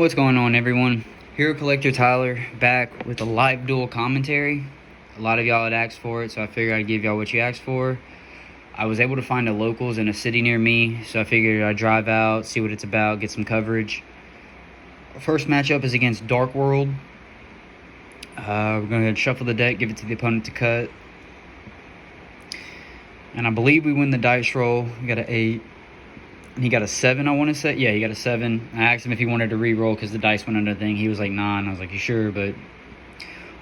What's going on, everyone? Hero Collector Tyler back with a live duel commentary. A lot of y'all had asked for it, so I figured I'd give y'all what you asked for. I was able to find a locals in a city near me, so I figured I'd drive out, see what it's about, get some coverage. Our first matchup is against Dark World. We're going to shuffle the deck, give it to the opponent to cut. And I believe we win the dice roll. We got an 8. And he got a 7, I want to say. Yeah, he got a 7. I asked him if he wanted to re-roll because the dice went under the thing. He was like, nah. And I was like, you sure? But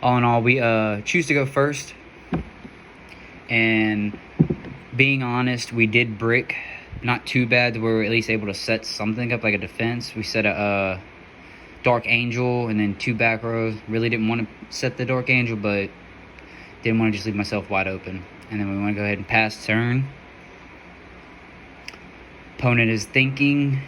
all in all, we choose to go first. And being honest, we did brick. Not too bad. We were at least able to set something up like a defense. We set a Dark Angel and then 2 back rows. Really didn't want to set the Dark Angel, but didn't want to just leave myself wide open. And then we want to go ahead and pass turn. Opponent is thinking.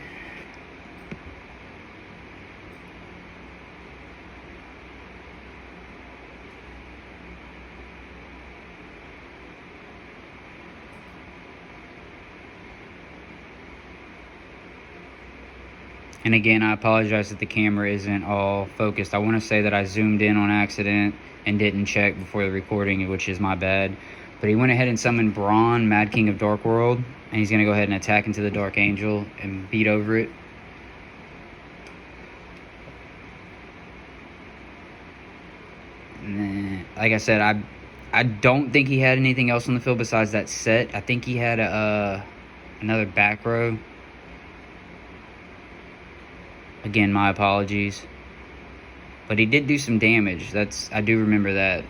And again, I apologize that the camera isn't all focused. I want to say that I zoomed in on accident and didn't check before the recording, which is my bad. But he went ahead and summoned Braun, Mad King of Dark World. And he's going to go ahead and attack into the Dark Angel and beat over it. And then, like I said, I don't think he had anything else on the field besides that set. I think he had another back row. Again, my apologies. But he did do some damage. I do remember that.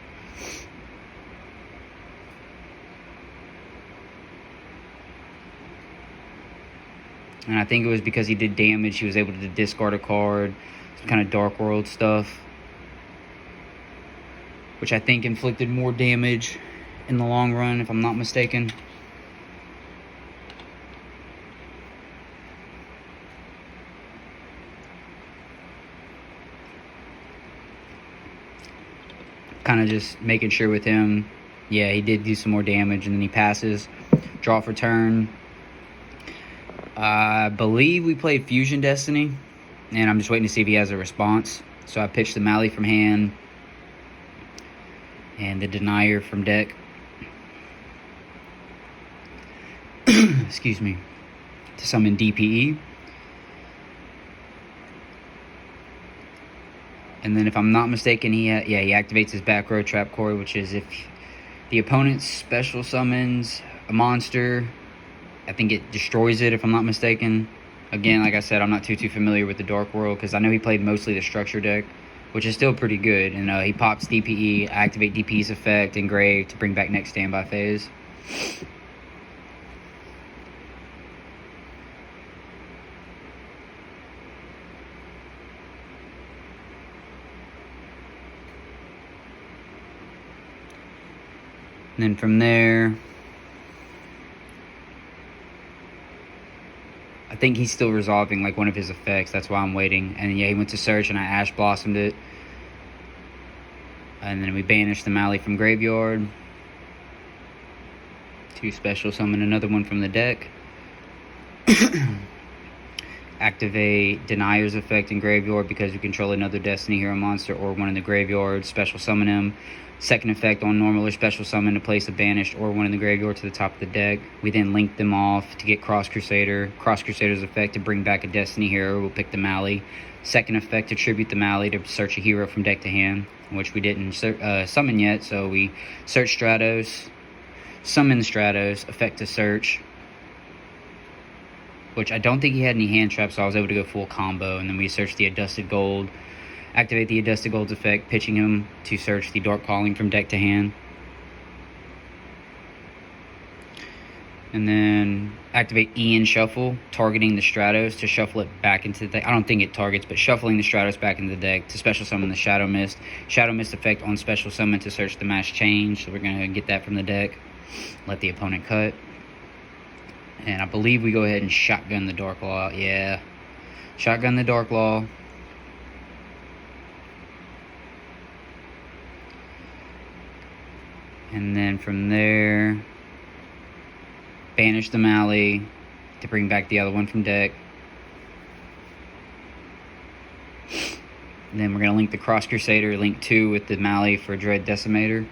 And I think it was because he did damage, he was able to discard a card, some kind of Dark World stuff, which I think inflicted more damage in the long run, if I'm not mistaken. Kind of just making sure with him. Yeah, he did do some more damage, and then he passes. Draw for turn. I believe we played Fusion Destiny, and I'm just waiting to see if he has a response. So I pitched the Mally from hand and the Denier from deck. Excuse me. To summon DPE. And then if I'm not mistaken, he activates his back row trap core, which is if the opponent special summons a monster, I think it destroys it, if I'm not mistaken. Again, like I said, I'm not too familiar with the Dark World because I know he played mostly the structure deck, which is still pretty good. And he pops DPE, activate DPE's effect, engrave to bring back next standby phase. And then from there, I think he's still resolving like one of his effects. That's why I'm waiting. And yeah, he went to search and I Ash Blossomed it. And then we banished the Mally from graveyard. To special summon another one from the deck. Activate Denier's effect in graveyard because we control another Destiny Hero monster or one in the graveyard. Special summon him. Second effect on normal or special summon to place a banished or one in the graveyard to the top of the deck. We then link them off to get Cross Crusader. Cross Crusader's effect to bring back a Destiny hero. We'll pick the Mally. Second effect to tribute the Mally to search a hero from deck to hand, which we didn't summon yet. So we search Stratos, summon Stratos, effect to search, which I don't think he had any hand traps, so I was able to go full combo. And then we searched the Adusted Gold. Activate the Adusted Gold's effect, pitching him to search the Dark Calling from deck to hand. And then activate Ian Shuffle, targeting the Stratos to shuffle it back into the deck. I don't think it targets, but shuffling the Stratos back into the deck to special summon the Shadow Mist. Shadow Mist effect on special summon to search the Mass Change. So we're going to get that from the deck. Let the opponent cut. And I believe we go ahead and shotgun the Dark Law. Yeah. Shotgun the Dark Law. And then from there, banish the Mally to bring back the other one from deck. And then we're going to link the Cross Crusader, link 2 with the Mally for Dread Decimator.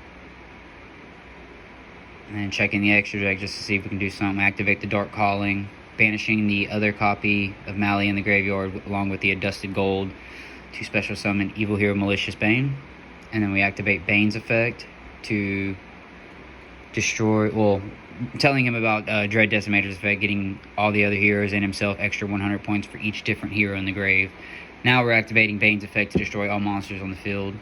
And then checking the extra deck just to see if we can do something. Activate the Dark Calling, banishing the other copy of Mally in the graveyard along with the Adusted Gold to special summon Evil Hero Malicious Bane. And then we activate Bane's effect to destroy, well, telling him about Dread Decimator's effect, getting all the other heroes and himself extra 100 points for each different hero in the grave. Now we're activating Bane's effect to destroy all monsters on the field.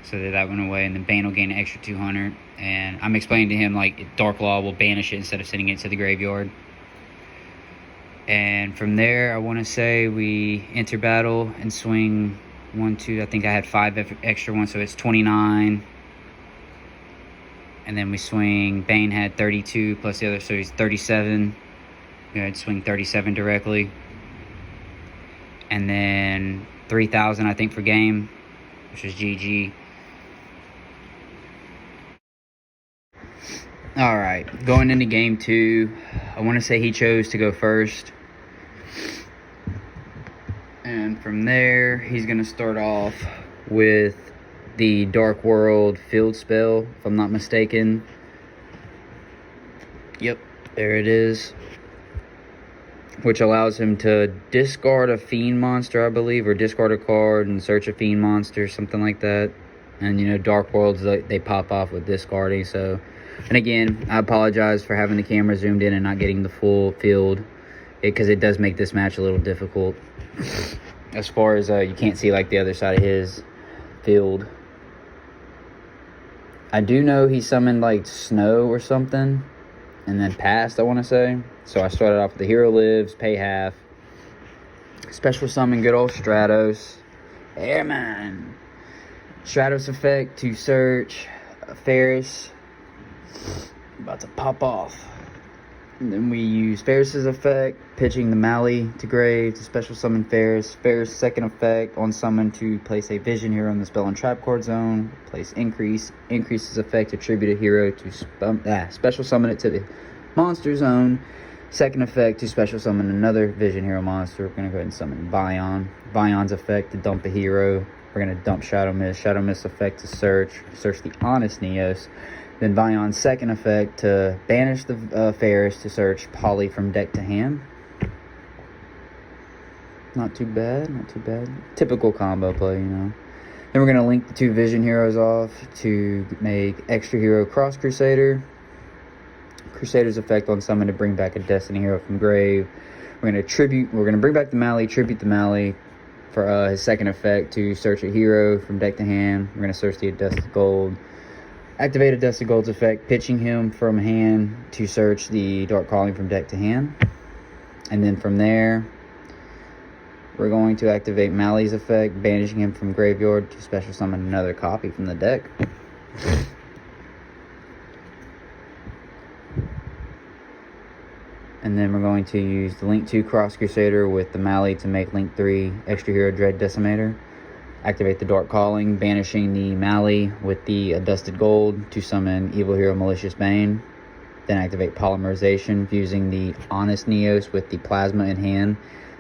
So that went away, and then Bane will gain an extra 200. And I'm explaining to him, like, Dark Law will banish it instead of sending it to the graveyard. And from there, I want to say we enter battle and swing 1, 2, I think I had 5 extra ones, so it's 29. And then we swing, Bane had 32 plus the other, so he's 37. Go ahead, swing 37 directly. And then 3,000, I think, for game, which is GG. Alright, going into game 2, I want to say he chose to go first. And from there, he's going to start off with the Dark World field spell, if I'm not mistaken. Yep, there it is. Which allows him to discard a Fiend monster, I believe, or discard a card and search a Fiend monster, something like that. And, you know, Dark Worlds, they pop off with discarding, so... And again, I apologize for having the camera zoomed in and not getting the full field, because it does make this match a little difficult. As far as you can't see like the other side of his field. I do know he summoned like Snow or something, and then passed, I want to say. So I started off with the Hero Lives, pay half. Special summon good old Stratos. Airman. Stratos effect to search Ferris. About to pop off. And then we use Ferris's effect, pitching the Mally to grave to special summon Ferris. Ferris' second effect on summon to place a vision hero in the spell and trap card zone. Place increase. Increases effect, attribute a hero to special summon it to the monster zone. Second effect to special summon another vision hero monster. We're going to go ahead and summon Vion. Vion's effect to dump a hero. We're going to dump Shadow Mist. Shadow Mist effect to search the Honest Neos. Then Vion's second effect to banish the Ferris to search Poly from deck to hand. Not too bad, not too bad. Typical combo play, you know. Then we're going to link the 2 Vision Heroes off to make Extra Hero Cross Crusader. Crusader's effect on summon to bring back a Destiny Hero from grave. We're going to bring back the Mally, tribute the Mally for his second effect to search a hero from deck to hand. We're going to search the Adusted Gold. Activate Adusted Gold's effect, pitching him from hand to search the Dark Calling from deck to hand. And then from there, we're going to activate Mally's effect, banishing him from graveyard to special summon another copy from the deck. And then we're going to use the Link 2 Cross Crusader with the Mally to make Link 3 Extra Hero Dread Decimator. Activate the Dark Calling, banishing the Mally with the Adusted Gold to summon Evil Hero Malicious Bane. Then activate Polymerization, fusing the Honest Neos with the Plasma in hand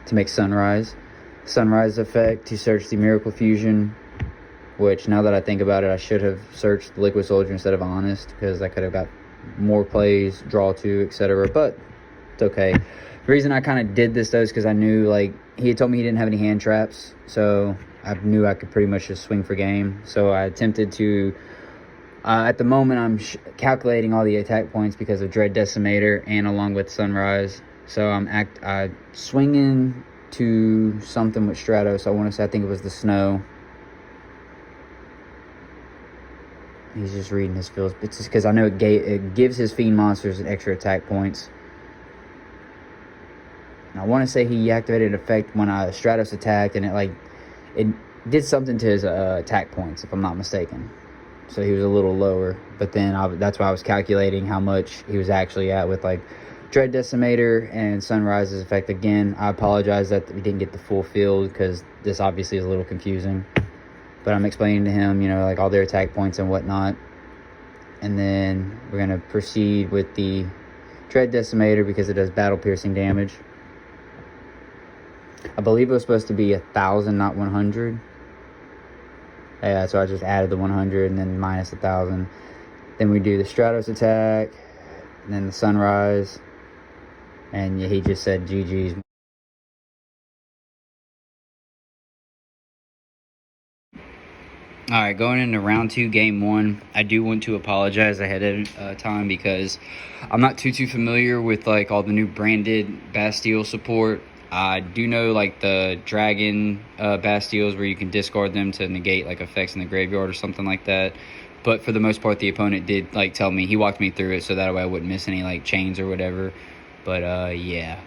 to make Sunrise. Sunrise effect to search the Miracle Fusion, which now that I think about it, I should have searched the Liquid Soldier instead of Honest, because I could have got more plays, draw 2, etc. But it's okay. The reason I kind of did this though is because I knew, like, he had told me he didn't have any hand traps, so I knew I could pretty much just swing for game. So I attempted to, at the moment I'm calculating all the attack points because of Dread Decimator and along with Sunrise. So I'm swinging to something with Stratos. I want to say, I think it was the Snow. He's just reading his fields. It's just because I know it gives his Fiend monsters an extra attack points. And I want to say he activated an effect when Stratos attacked, and it did something to his attack points, if I'm not mistaken. So he was a little lower. But then that's why I was calculating how much he was actually at with like Dread Decimator and Sunrise's effect. Again, I apologize that we didn't get the full field because this obviously is a little confusing. But I'm explaining to him, you know, like all their attack points and whatnot. And then we're going to proceed with the Dread Decimator because it does battle piercing damage. I believe it was supposed to be 1,000, not 100. Yeah, so I just added the 100 and then minus 1,000. Then we do the Stratos attack, and then the Sunrise, and yeah, he just said GG's. All right, going into round 2, game 1, I do want to apologize ahead of time because I'm not too familiar with like all the new branded Bastille support. I do know like the Dragon Bastilles where you can discard them to negate like effects in the graveyard or something like that. But for the most part, the opponent did like tell me, he walked me through it so that way I wouldn't miss any like chains or whatever. But yeah,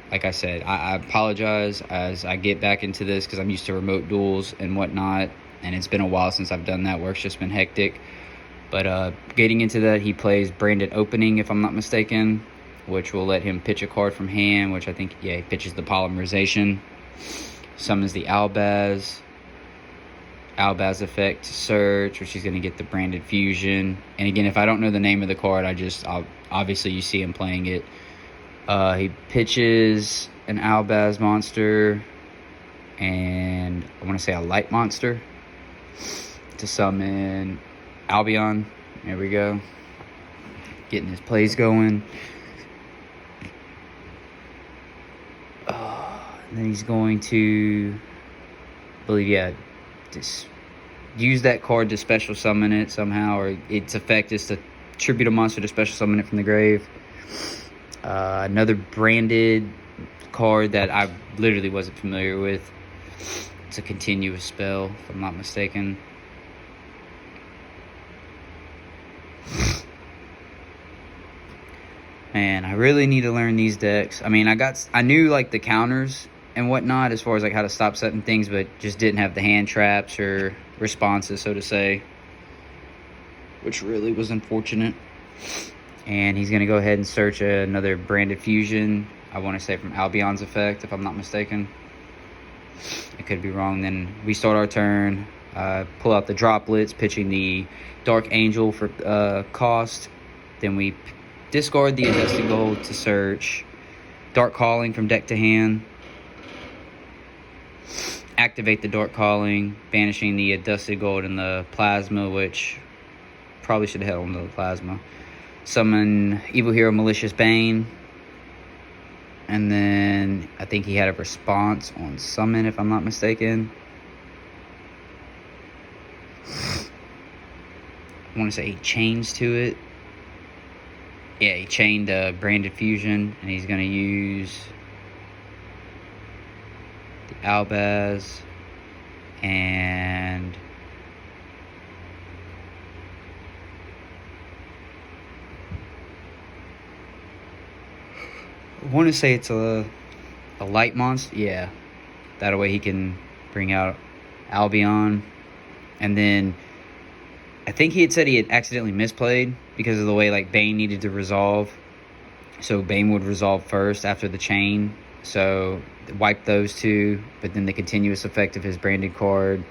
like I said, I apologize as I get back into this because I'm used to remote duels and whatnot. And it's been a while since I've done that. Work's just been hectic. But getting into that, he plays Branded Opening, if I'm not mistaken, which will let him pitch a card from hand, which I think, yeah, he pitches the Polymerization. Summons the Albaz. Albaz effect to search, which he's going to get the Branded Fusion. And again, if I don't know the name of the card, obviously you see him playing it. He pitches an Albaz monster, and I want to say a light monster, to summon Albion. There we go. Getting his plays going. And then he's going to, I believe, yeah, just use that card to special summon it somehow, or its effect is to tribute a monster to special summon it from the grave. Another branded card that I literally wasn't familiar with. It's a continuous spell, if I'm not mistaken. Man, I really need to learn these decks. I mean, I knew like the counters and whatnot as far as like how to stop setting things, but just didn't have the hand traps or responses, so to say, which really was unfortunate. And he's going to go ahead and search another Branded Fusion, I want to say from Albion's effect, if I'm not mistaken. I could be wrong. Then we start our turn, pull out the droplets, pitching the Dark Angel for cost. Then we discard the Adjusted Gold to search. Dark Calling from deck to hand. Activate the Dark Calling, banishing the Adjusted Gold and the Plasma, which probably should have held on to the Plasma. Summon Evil Hero Malicious Bane. And then I think he had a response on summon, if I'm not mistaken. I want to say he changed to it. Yeah, he chained Branded Fusion, and he's going to use the Albaz and I want to say it's a light monster. Yeah, that way he can bring out Albion. And then I think he had said he had accidentally misplayed because of the way like Bane needed to resolve. So Bane would resolve first after the chain. So wipe those two, but then the continuous effect of his branded card,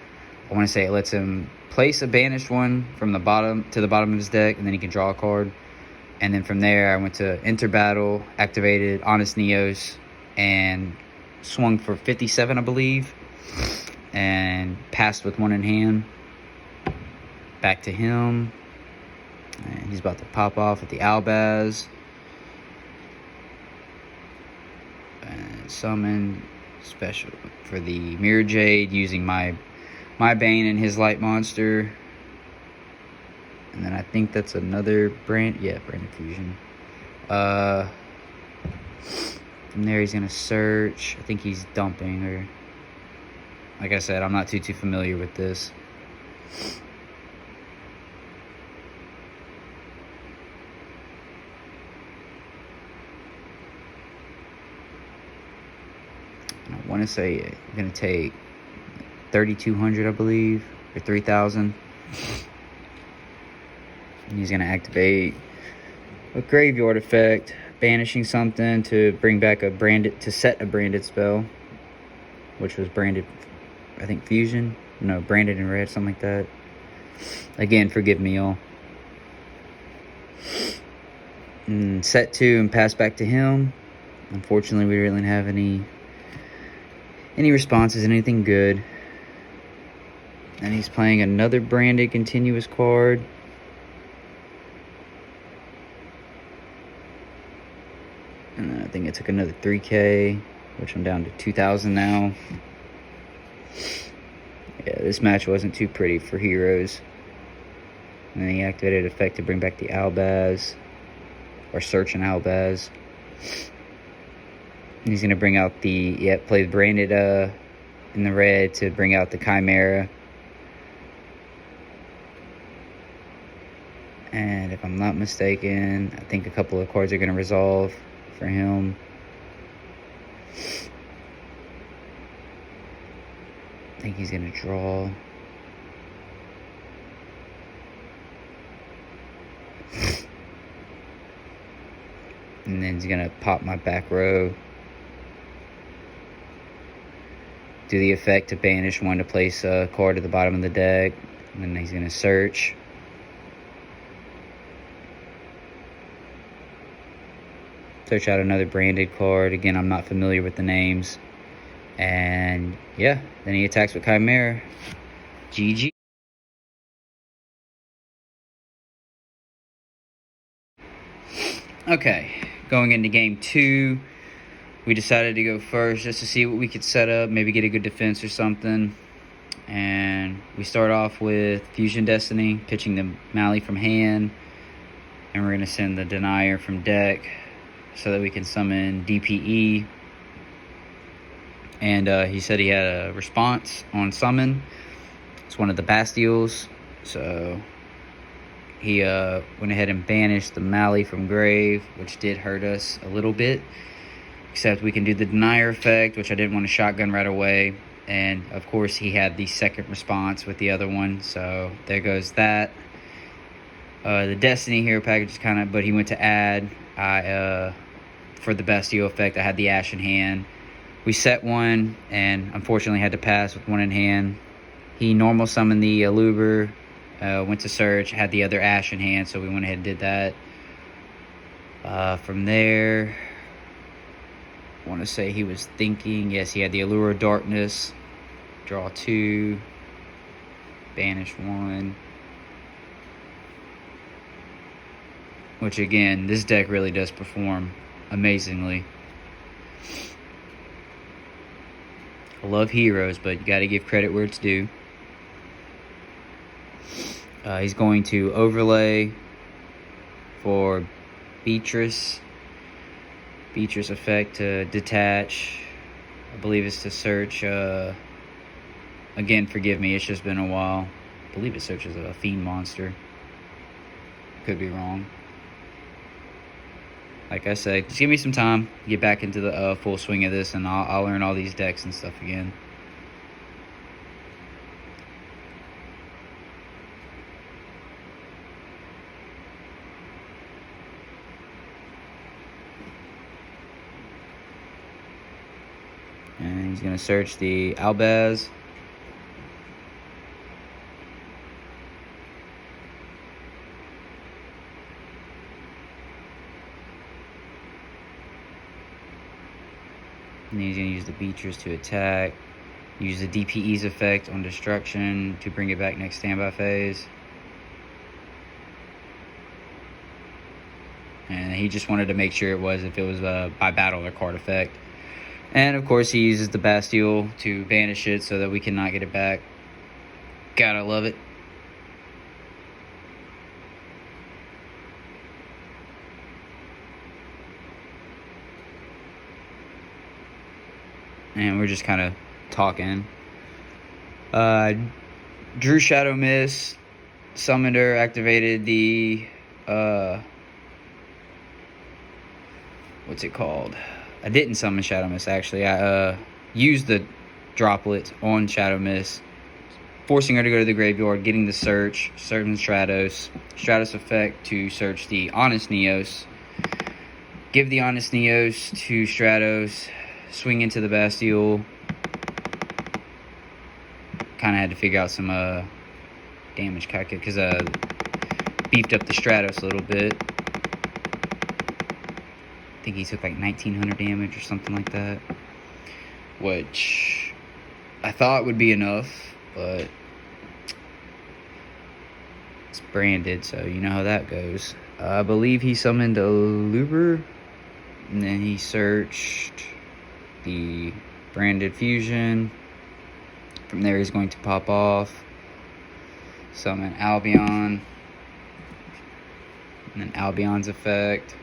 I want to say it lets him place a banished one from the bottom to the bottom of his deck, and then he can draw a card. And then from there, I went to enter battle, activated Honest Neos, and swung for 57, I believe, and passed with one in hand. Back to him, and he's about to pop off with the Albaz. And summon special for the Mirror Jade using my Bane and his light monster. And then I think that's another Branded Fusion. From there he's gonna search. I think he's dumping, or like I said, I'm not too familiar with this. And I want to say I'm gonna take 3,200, I believe, or 3,000. And he's going to activate a graveyard effect, banishing something to bring back to set a branded spell, which was branded, I think, Fusion. No, branded in red, something like that. Again, forgive me, y'all. And set 2 and pass back to him. Unfortunately, we didn't have any responses, anything good. And he's playing another branded continuous card. And I think it took another 3K, which I'm down to 2,000 now. Yeah, this match wasn't too pretty for heroes. And then he activated effect to bring back the Albaz, or search an Albaz. And he's gonna bring out the play the branded in the red to bring out the Chimera. And if I'm not mistaken, I think a couple of cards are gonna resolve for him. I think he's gonna draw. And then he's gonna pop my back row. Do the effect to banish one to place a card at the bottom of the deck. And then he's gonna search. Search out another branded card. Again, I'm not familiar with the names. And yeah, then he attacks with Chimera. GG. Okay, going into game 2, we decided to go first just to see what we could set up, maybe get a good defense or something. And we start off with Fusion Destiny, pitching the Mally from hand. And we're going to send the Denier from deck so that we can summon DPE. And he said he had a response on summon. It's one of the Bastilles. So he went ahead and banished the Mally from grave, which did hurt us a little bit. Except we can do the Denier effect, which I didn't want to shotgun right away. And of course he had the second response with the other one. So there goes that. The Destiny Hero package is kind of, but he went to add. For the Bastille effect, I had the Ash in hand. We set one, and unfortunately had to pass with one in hand. He normal summoned the Aluber, went to search, had the other Ash in hand, so we went ahead and did that. From there, I want to say he was thinking, yes, he had the Allure of Darkness, draw 2, banish 1. Which again, this deck really does perform amazingly. I love heroes, but you got to give credit where it's due. He's going to overlay for Beatrice. Beatrice effect to detach. I believe it's to search. Again, forgive me, it's just been a while. I believe it searches a fiend monster. Could be wrong. Like I said, just give me some time, get back into the full swing of this, and I'll learn all these decks and stuff again. And he's going to search the Albaz. And he's going to use the Beatrice to attack. Use the DPE's effect on destruction to bring it back next standby phase. And he just wanted to make sure if it was by battle or card effect. And of course he uses the Bastille to banish it so that we cannot get it back. Gotta love it. And we're just kind of talking. Drew Shadow Mist, summoned her, activated the what's it called? I didn't summon Shadow Mist actually. I used the droplet on Shadow Mist, forcing her to go to the graveyard, getting the search, certain Stratos effect to search the Honest Neos. Give the Honest Neos to Stratos. Swing into the Bastille. Kind of had to figure out some damage calculation because beefed up the Stratos a little bit. I think he took like 1900 damage or something like that, which I thought would be enough, but branded, so you know how that goes. I believe he summoned a Luber, and then he searched the branded fusion. From there, he's going to pop off, summon Albion, and then Albion's effect.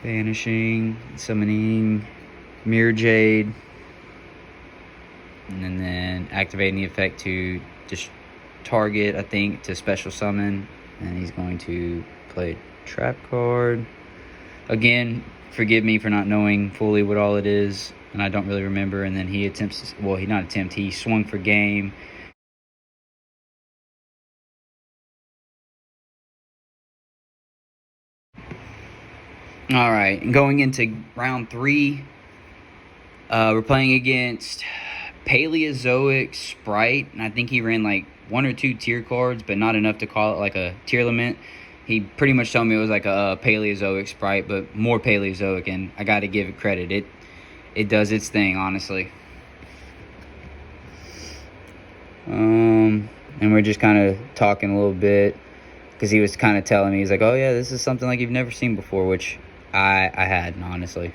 Banishing, summoning Mirror Jade, and then activating the effect to just target, I think, to special summon. And he's going to play a trap card. Again, forgive me for not knowing fully what all it is, and I don't really remember. And then he attempts, well, he swung for game. All right, and going into round 3, we're playing against Paleozoic Sprite, and I think he ran like 1 or 2 tier cards, but not enough to call it like a tier limit. He pretty much told me it was like a Paleozoic Sprite, but more Paleozoic, and I got to give it credit. It does its thing, honestly. And we're just kind of talking a little bit, because he was kind of telling me, he's like, oh yeah, this is something like you've never seen before, which I hadn't, honestly.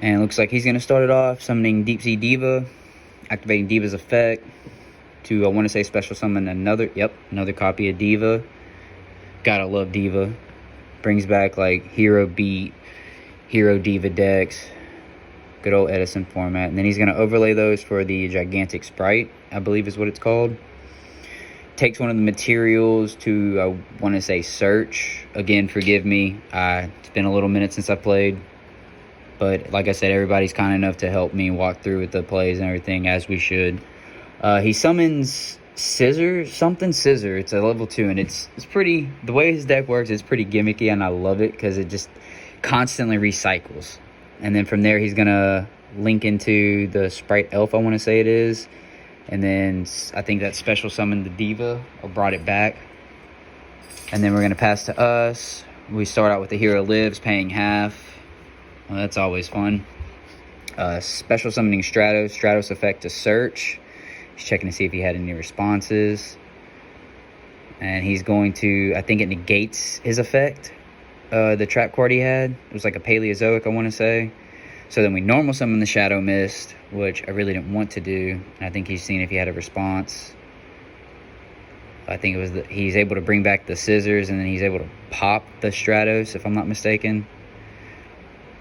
And it looks like he's going to start it off summoning Deep Sea Diva, activating Diva's effect to, I want to say, special summon another copy of Diva. Gotta love Diva. Brings back like Hero Beat, Hero Diva decks. Good old Edison format. And then he's going to overlay those for the Gigantic Sprite, I believe is what it's called. Takes one of the materials to, I want to say, search. Again, forgive me. It's been a little minute since I played. But like I said, everybody's kind enough to help me walk through with the plays and everything, as we should. He summons Scissor. It's a level 2, and it's pretty, the way his deck works is pretty gimmicky, and I love it because it just constantly recycles. And then from there, he's going to link into the Sprite Elf, I want to say it is. And then I think that special summoned the Diva, or brought it back. And then we're going to pass to us. We start out with the Hero Lives, paying half. Well, that's always fun. Special summoning Stratos effect to search. He's checking to see if he had any responses. And he's going to, I think it negates his effect. The trap card he had. It was like a Paleozoic, I want to say. So then we normal summon the Shadow Mist, which I really didn't want to do. And I think he's seeing if he had a response. I think it was he's able to bring back the Scissors, and then he's able to pop the Stratos, if I'm not mistaken.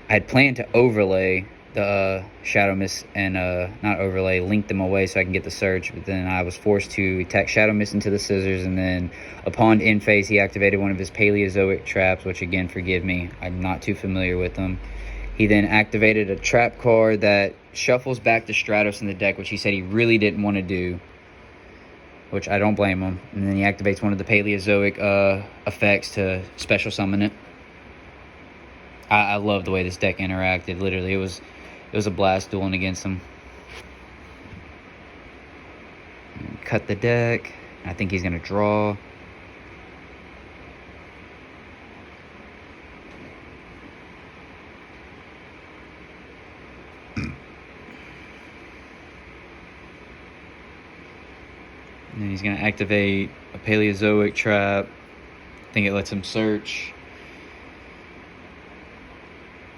I had planned to overlay the Shadow Mist and not overlay, link them away so I can get the search, but then I was forced to attack Shadow Mist into the Scissors, and then upon end phase he activated one of his Paleozoic traps, which again, forgive me, I'm not too familiar with them. He then activated a trap card that shuffles back the Stratos in the deck, which he said he really didn't want to do, which I don't blame him. And then he activates one of the Paleozoic effects to special summon it. I love the way this deck interacted. Literally, it was a blast dueling against him. Cut the deck. I think he's going to draw. And then he's going to activate a Paleozoic trap. I think it lets him search.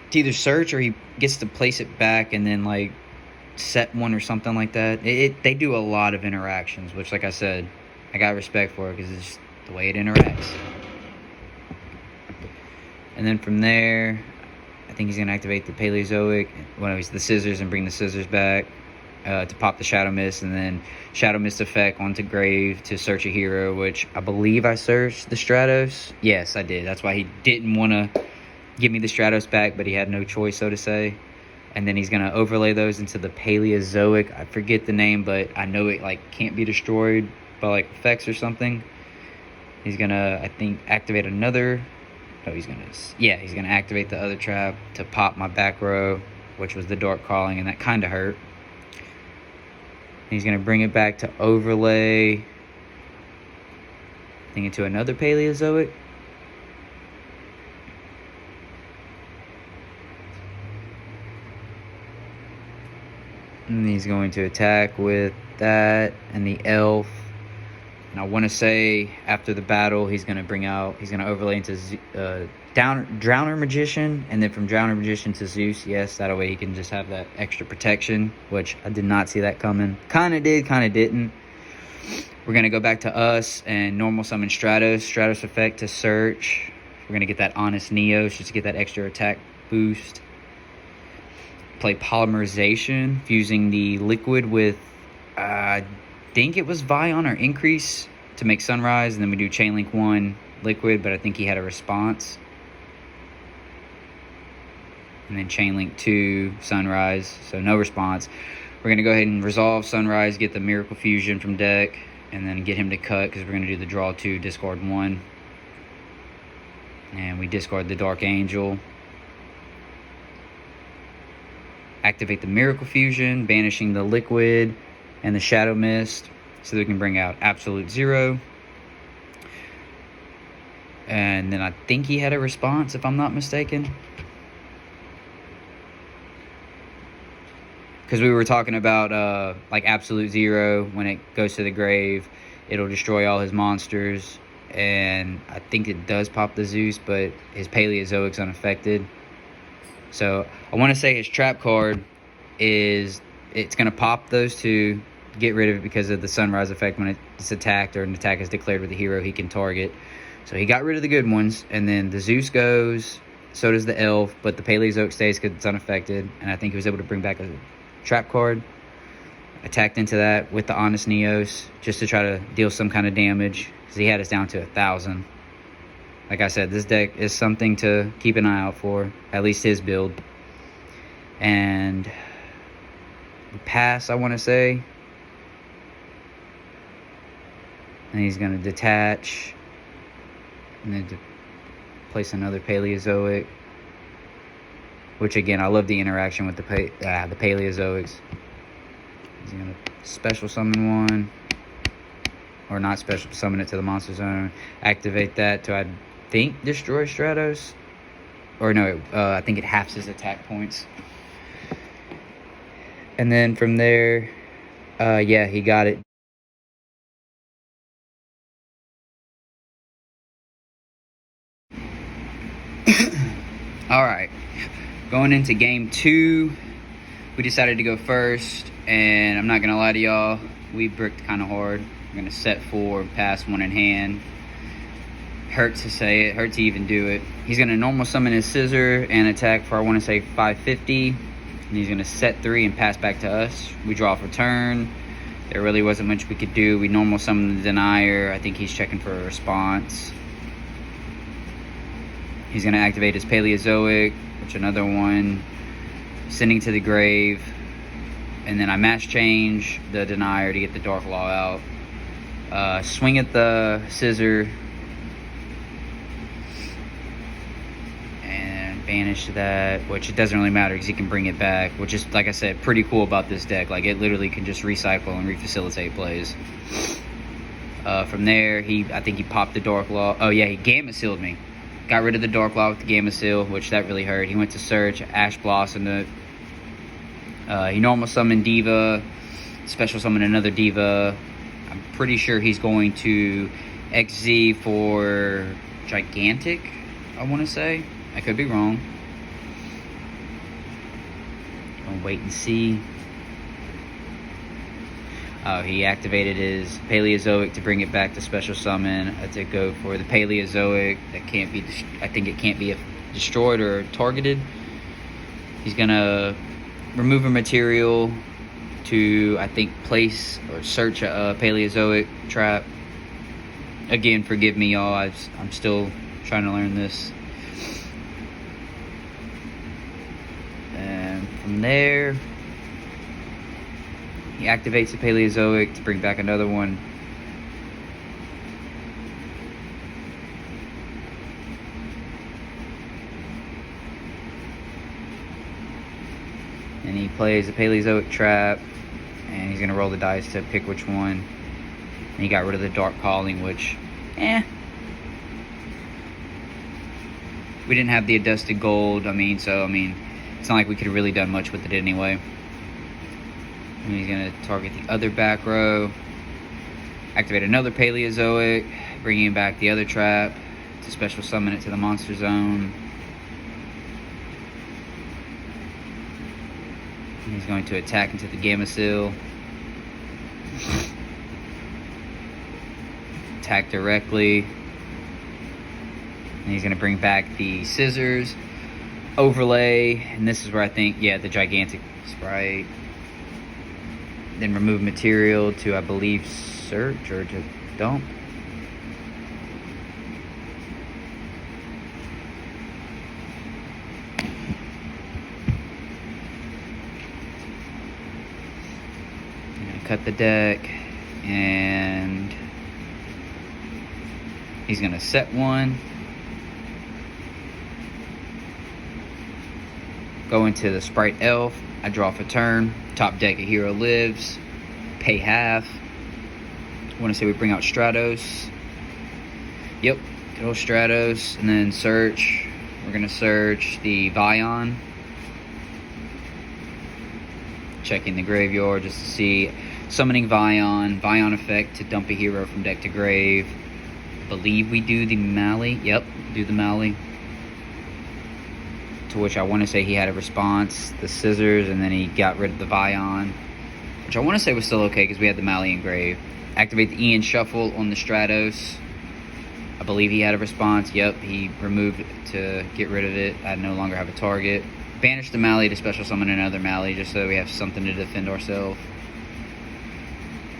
To either search, or he gets to place it back and then like set one or something like that. They do a lot of interactions, which, like I said, I got respect for it because it's just the way it interacts. And then from there, I think he's going to activate the Paleozoic, the Scissors, and bring the Scissors back to pop the Shadow Mist, and then Shadow Mist effect onto Grave to search a hero, which I believe I searched the Stratos. Yes, I did. That's why he didn't want to give me the Stratos back, but he had no choice, so to say. And then he's going to overlay those into the Paleozoic. I forget the name, but I know it like can't be destroyed by like effects or something. He's going to, I think, activate another. No, he's going to activate the other trap to pop my back row, which was the Dark Calling, and that kind of hurt. He's going to bring it back to overlay, I think, into another Paleozoic. And he's going to attack with that and the elf. And I want to say after the battle, he's going to overlay into Drowner Magician. And then from Drowner Magician to Zeus, yes, that way he can just have that extra protection, which I did not see that coming. Kind of did, kind of didn't. We're going to go back to us and normal summon Stratos. Stratos effect to search. We're going to get that Honest Neos just to get that extra attack boost. Play Polymerization, fusing the liquid with, I think it was Vion or Increase to make Sunrise. And then we do Chainlink 1 liquid, but I think he had a response. And then Chainlink 2 Sunrise, so no response. We're going to go ahead and resolve Sunrise, get the Miracle Fusion from deck, and then get him to cut because we're going to do the draw 2, discard 1. And we discard the Dark Angel. Activate the Miracle Fusion, banishing the Liquid and the Shadow Mist so that we can bring out Absolute Zero. And then I think he had a response, if I'm not mistaken. Because we were talking about like Absolute Zero, when it goes to the grave, it'll destroy all his monsters. And I think it does pop the Zeus, but his Paleozoic's unaffected. So I want to say his trap card it's going to pop those two, get rid of it because of the Sunrise effect. When it's attacked or an attack is declared with a hero he can target. So he got rid of the good ones. And then the Zeus goes, so does the Elf, but the Paleozoic stays because it's unaffected. And I think he was able to bring back a trap card. Attacked into that with the Honest Neos just to try to deal some kind of damage because he had us down to 1,000. Like I said, this deck is something to keep an eye out for, at least his build. And we pass, I want to say. And he's going to detach. And then place another Paleozoic. Which, again, I love the interaction with the Paleozoics. He's going to special summon one. Or not special summon it to the monster zone. Activate that to, I think, destroy Stratos. Or no, I think it halves his attack points. And then from there, yeah, he got it. All right, going into game 2, we decided to go first, and I'm not gonna lie to y'all, we bricked kind of hard. We're gonna set 4, pass 1 in hand. Hurt to say it, hurt to even do it. He's gonna normal summon his Scissor and attack for, I want to say, 550. And he's gonna set 3 and pass back to us. We draw for turn. There really wasn't much we could do. We normal summon the Denier. I think he's checking for a response. He's going to activate his Paleozoic, which another one, sending to the grave. And then I match change the Denier to get the Dark Law out. Swing at the Scissor. And banish that, which it doesn't really matter because he can bring it back, which is, like I said, pretty cool about this deck. Like, it literally can just recycle and refacilitate plays. From there, I think he popped the Dark Law. Oh, yeah, he Gamma Sealed me. Got rid of the Dark Law with the Gamma Seal, which that really hurt. He went to search, Ash Blossomed it. He normal summoned Diva, special summon another Diva. I'm pretty sure he's going to XZ for Gigantic, I want to say. I could be wrong. I'll wait and see. He activated his Paleozoic to bring it back to special summon. To go for the Paleozoic that can't be, I think it can't be destroyed or targeted. He's gonna remove a material to, I think, place or search a Paleozoic trap. Again, forgive me, y'all. I'm still trying to learn this. And from there, he activates the Paleozoic to bring back another one. And he plays a Paleozoic trap, and he's going to roll the dice to pick which one. And he got rid of the Dark Calling, which, we didn't have the Adusted Gold, so, it's not like we could have really done much with it anyway. And he's going to target the other back row. Activate another Paleozoic, bringing back the other trap to special summon it to the monster zone. And he's going to attack into the Gamma Seal. Attack directly. And he's going to bring back the scissors. Overlay, and this is where I think, yeah, the gigantic sprite. Then remove material to, I believe, search or to dump. I'm gonna cut the deck, and he's gonna set one. Go into the Sprite Elf. I draw for turn. Top deck, a hero lives. Pay half. I want to say we bring out Stratos. Yep, good old Stratos. And then search. We're going to search the Vion. Checking the graveyard just to see. Summoning Vion. Vion effect to dump a hero from deck to grave. I believe we do the Mali. Yep, do the Mali. To which I want to say he had a response, the scissors, and then he got rid of the Vion, which I want to say was still okay because we had the Mali engraved. Activate the Ian Shuffle on the Stratos. I believe he had a response. Yep, he removed it to get rid of it. I no longer have a target. Banish the Mali to special summon another Mali just so we have something to defend ourselves.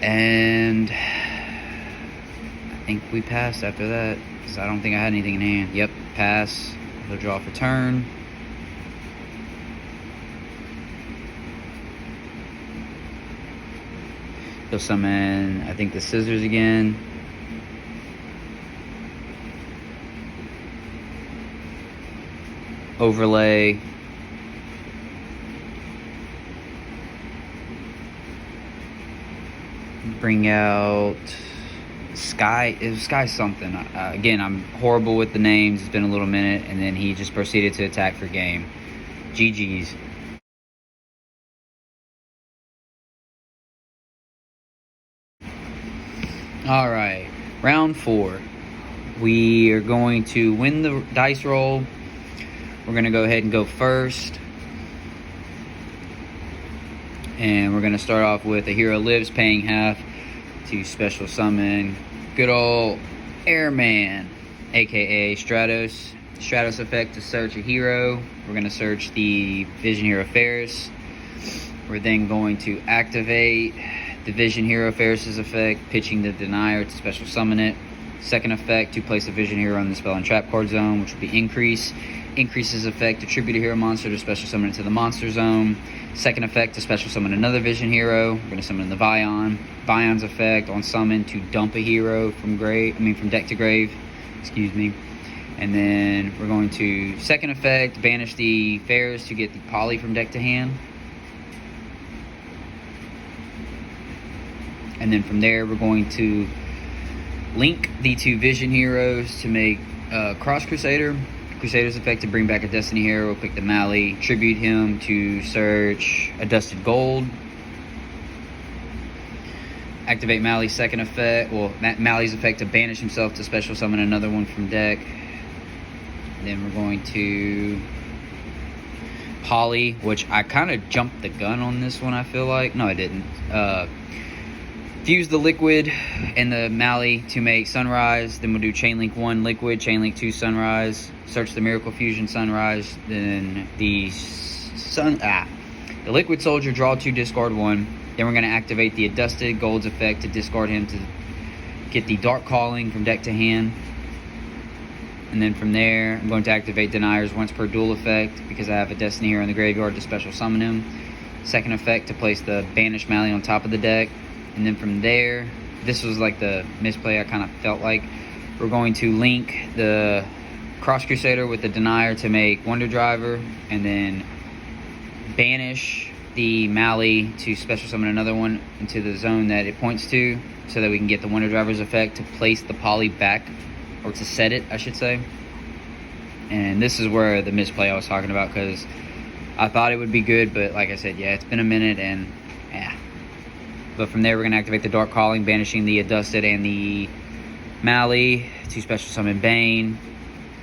And I think we passed after that because I don't think I had anything in hand. Yep, pass. He'll draw for turn. He'll summon, I think, the scissors again. Overlay. Bring out Sky. It was Sky something. Again, I'm horrible with the names. It's been a little minute. And then he just proceeded to attack for game. GG's. All right, round 4. We are going to win the dice roll. We're going to go ahead and go first. And we're going to start off with a hero lives, paying half to special summon good old Airman, aka Stratos. Stratos effect to search a hero. We're going to search the Vision Hero Ferris. We're then going to activate the Vision Hero Ferris' effect, pitching the Denier to special summon it. Second effect, to place a Vision Hero in the spell and trap card zone, which will be increase. Increases effect, attribute a hero monster to special summon it to the monster zone. Second effect, to special summon another Vision Hero. We're going to summon the Vion. Vion's effect on summon to dump a hero from deck to grave. Excuse me. And then we're going to second effect, banish the Ferris to get the Poly from deck to hand. And then from there, we're going to link the 2 Vision Heroes to make Cross Crusader. Crusader's effect to bring back a Destiny hero. We'll pick the Mali, tribute him to search a Dusted Gold. Activate Mali's second effect. Well, Mali's effect to banish himself to special summon another one from deck. And then we're going to Poly, which I kind of jumped the gun on this one, I feel like. No, I didn't. Fuse the Liquid and the Mali to make Sunrise. Then we'll do Chainlink 1 Liquid, Chainlink 2 Sunrise. Search the Miracle Fusion Sunrise. Then the Liquid Soldier, draw 2, discard 1. Then we're going to activate the Dusted Gold's effect to discard him to get the Dark Calling from deck to hand. And then from there, I'm going to activate Denier's once per duel effect because I have a Destiny hero in the graveyard to special summon him. Second effect to place the Banished Mali on top of the deck. And then from there, this was like the misplay I kind of felt like. We're going to link the Cross Crusader with the Denier to make Wonder Driver, and then banish the Mali to special summon another one into the zone that it points to, so that we can get the Wonder Driver's effect to place the Poly back, or to set it, I should say. And this is where the misplay I was talking about, because I thought it would be good, but like I said, yeah, it's been a minute, and yeah, But from there, we're going to activate the Dark Calling, banishing the Adusted and the Mali to special summon Bane.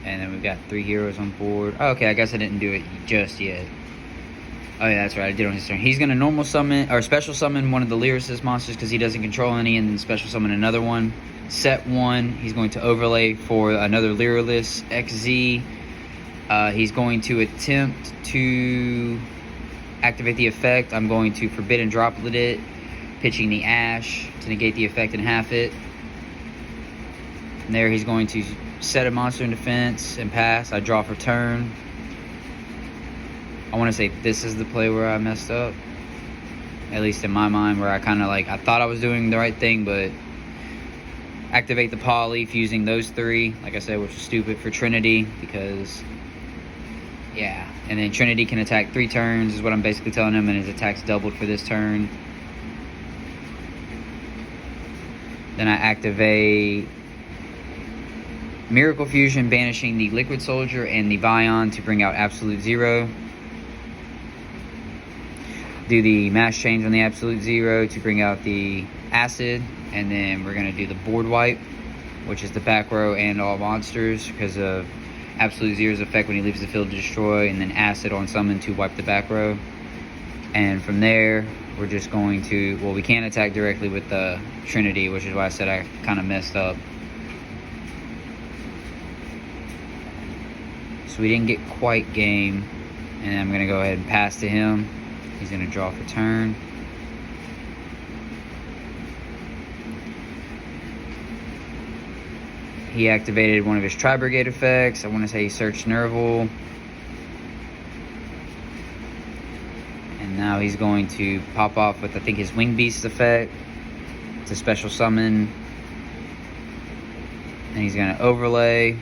And then we've got 3 heroes on board. Oh, okay, I guess I didn't do it just yet. Oh yeah, that's right, I did on his turn. He's going to normal summon, or special summon one of the Lyricist monsters because he doesn't control any, and then special summon another one. Set 1, he's going to overlay for another Lyricist, XZ. He's going to attempt to activate the effect. I'm going to Forbidden Droplet it, pitching the Ash to negate the effect and half it. From there, he's going to set a monster in defense and pass. I draw for turn. I want to say this is the play where I messed up. At least in my mind, where I kind of like, I thought I was doing the right thing, but activate the Poly using those 3, like I said, which is stupid for Trinity because, yeah. And then Trinity can attack 3 turns is what I'm basically telling him, and his attack's doubled for this turn. Then I activate Miracle Fusion, banishing the Liquid Soldier and the Vion to bring out Absolute Zero. Do the Mass Change on the Absolute Zero to bring out the Acid. And then we're going to do the Board Wipe, which is the back row and all monsters because of Absolute Zero's effect when he leaves the field to destroy, and then Acid on summon to wipe the back row. And from there, we're just going to, well, we can't attack directly with the Trinity, which is why I said I kind of messed up. So we didn't get quite game, and I'm going to go ahead and pass to him. He's going to draw for turn. He activated one of his Tri-Brigade effects. I want to say he searched Nerval. And now he's going to pop off with, I think, his Wing Beast effect. It's a special summon. And he's going to overlay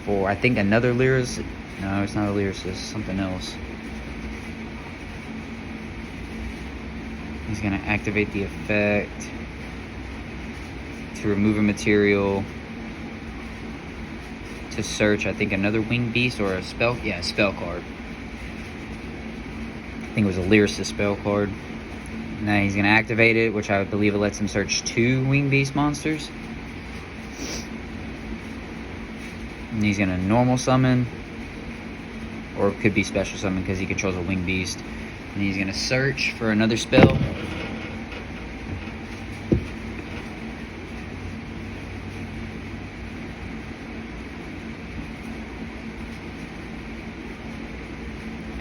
for, I think, another Lyricist. No, it's not a Lyricist. It's something else. He's going to activate the effect to remove a material, to search, I think, another Winged Beast or a spell. Yeah, a spell card. I think it was a Lyricist spell card. Now he's going to activate it, which I believe it lets him search 2 Winged Beast monsters. And he's going to normal summon, or it could be special summon because he controls a Winged Beast. And he's going to search for another spell.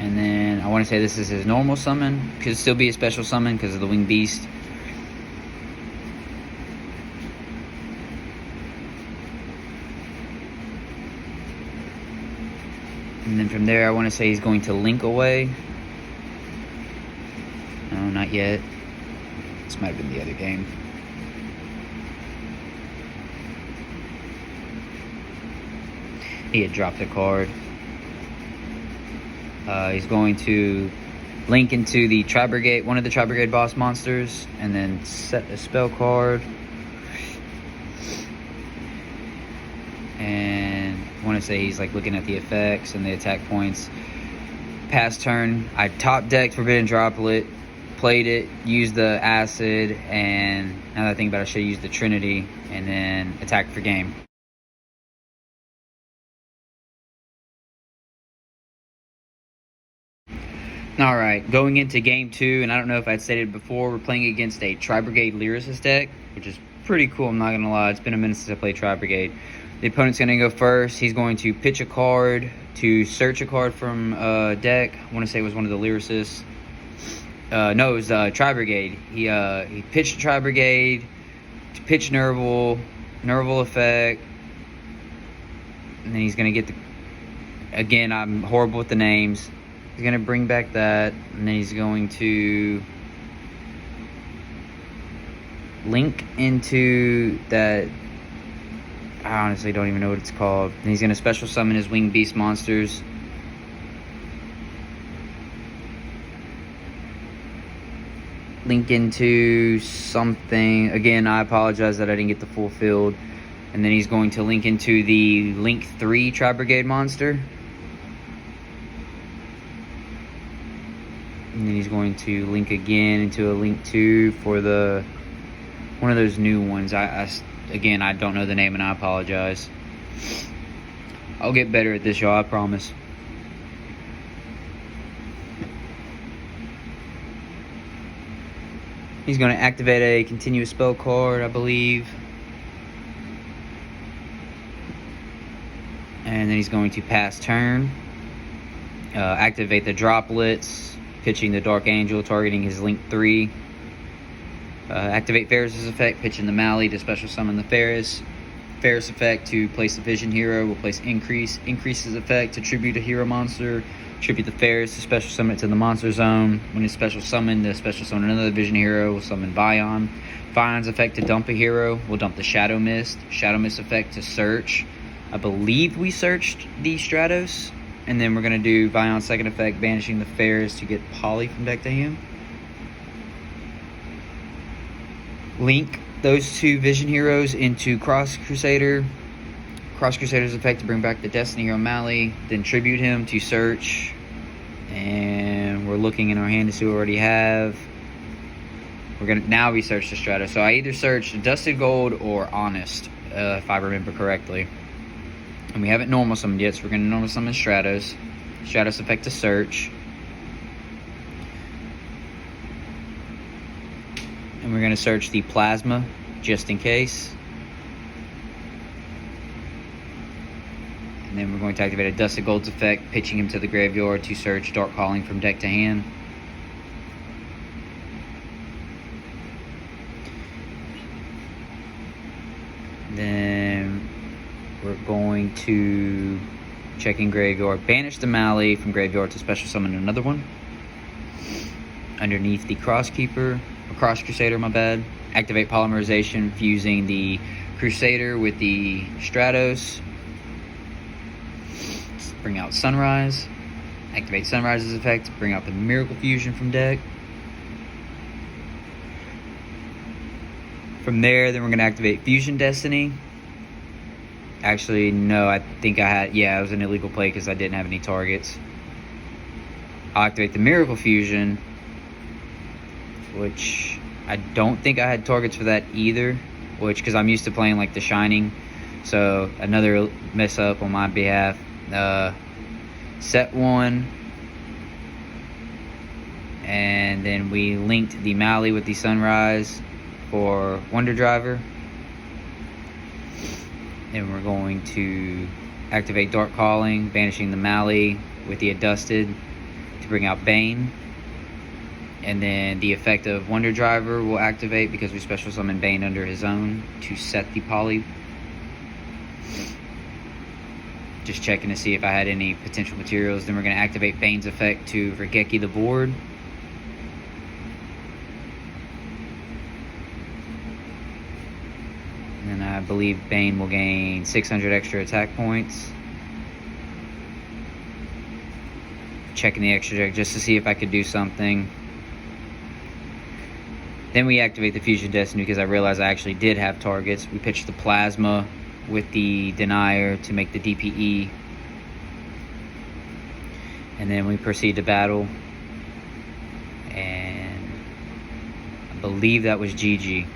And then I want to say this is his normal summon. Could still be a special summon because of the Winged Beast. And then from there, I want to say he's going to link away. No, not yet. This might have been the other game. He had dropped a card. He's going to link into the Tri-Brigade, one of the Tri-Brigade boss monsters, and then set a spell card. And I want to say he's like looking at the effects and the attack points. Past turn, I top decked Forbidden Droplet, played it, used the Acid, and now that I think about it, I should have used the Trinity, and then attacked for game. Alright, going into game 2, and I don't know if I'd stated before, we're playing against a Tri-Brigade Lyricist deck, which is pretty cool, I'm not going to lie. It's been a minute since I played Tri-Brigade. The opponent's going to go first. He's going to pitch a card to search a card from deck. I want to say it was one of the Lyricists. No, it was Tri-Brigade. He pitched Tri-Brigade to pitch Nerval effect. And then he's going to get the... Again, I'm horrible with the names. He's going to bring back that. And then he's going to link into that... I honestly don't even know what it's called. And he's going to special summon his Winged Beast monsters. Link into something. Again, I apologize that I didn't get the full field. And then he's going to link into the Link 3 Tri-Brigade monster. And then he's going to link again into a link 2 for the one of those new ones. Again, I don't know the name and I apologize. I'll get better at this, y'all, I promise. He's going to activate a continuous spell card, I believe. And then he's going to pass turn. Activate the droplets, pitching the Dark Angel, targeting his Link 3. Activate Ferris's effect, pitching the Mally to special summon the Ferris. Ferris effect to place the Vision Hero, will place Increase. Increase's effect to tribute a hero monster. Tribute the Ferris to special summon it to the monster zone. When it's special summoned, the special summon another Vision Hero, will summon Vion. Vion's effect to dump a hero, will dump the Shadow Mist. Shadow Mist effect to search. I believe we searched the Stratos. And then we're going to do Vion's second effect, banishing the Ferris to get Poly from deck to hand. Link those 2 Vision Heroes into Cross Crusader. Cross Crusader's effect to bring back the Destiny Hero Mally. Then tribute him to search. And we're looking in our hand to see what we already have. We're going to now research the Stratos. So I either searched Dusted Gold or Honest, if I remember correctly. And we haven't normal summoned yet, so we're going to normal summon Stratos. Stratos effect to search. And we're going to search the Plasma, just in case. And then we're going to activate a Dusted Gold's effect, pitching him to the graveyard to search Dark Calling from deck to hand. Then we're going to check in graveyard, banish the Mally from graveyard to special summon another one. Underneath the Cross Crusader, my bad. Activate Polymerization, fusing the Crusader with the Stratos. Bring out Sunrise. Activate Sunrise's effect, bring out the Miracle Fusion from deck. From there, then we're going to activate Fusion Destiny. Actually, no, I think I had... Yeah, it was an illegal play because I didn't have any targets. I'll activate the Miracle Fusion, which I don't think I had targets for that either. Because I'm used to playing like the Shining. So, another mess up on my behalf. Set 1. And then we linked the Mally with the Sunrise for Wonder Driver. And we're going to activate Dark Calling, banishing the Mally with the Adusted to bring out Bane. And then the effect of Wonder Driver will activate because we special summon Bane under his own to set the Poly. Just checking to see if I had any potential materials. Then we're going to activate Bane's effect to Regeki the board. And I believe Bane will gain 600 extra attack points. Checking the extra deck just to see if I could do something. Then we activate the Fusion Destiny because I realized I actually did have targets. We pitched the Plasma with the Denier to make the DPE. And then we proceed to battle. And I believe that was GG.